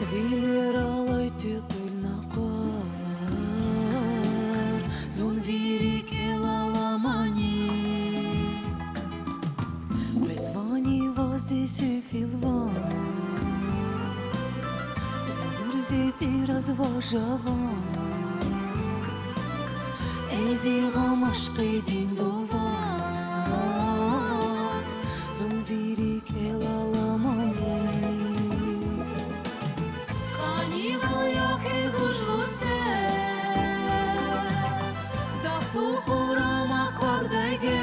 Viler alay tükül naqar Zun virik el alamani Призвани воздействие филва Гурзить и разважава Эзи гамашқи диндова Зун вирик эл аламани Канивал яхи гужлусе Дахту хурама квагдайге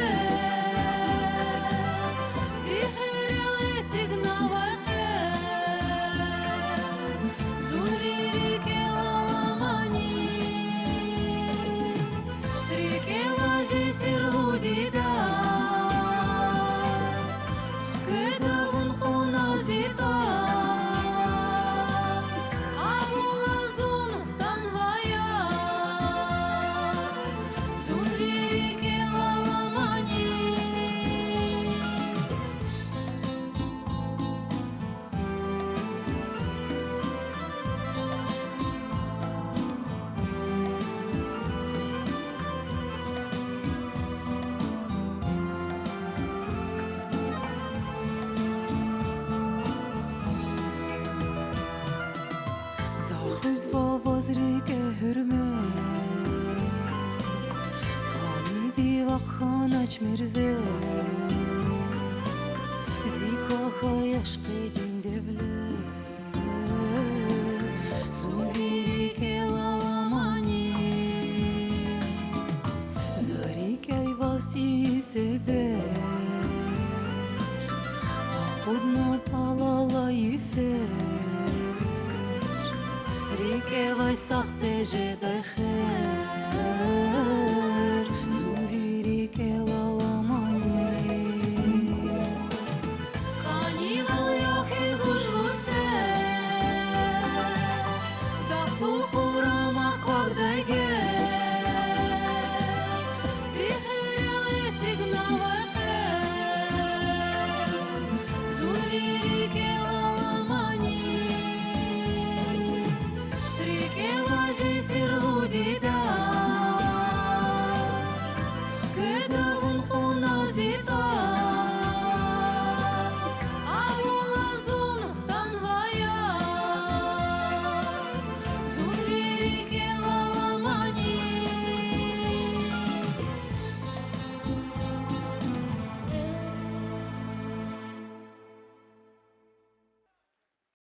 Возрике hürmet Kani divakan açmirve Zikaha yaşqi din devle Sun virike lalamani Zarike vasi sever Akudna talala yifer Рикевай сахте жедай хер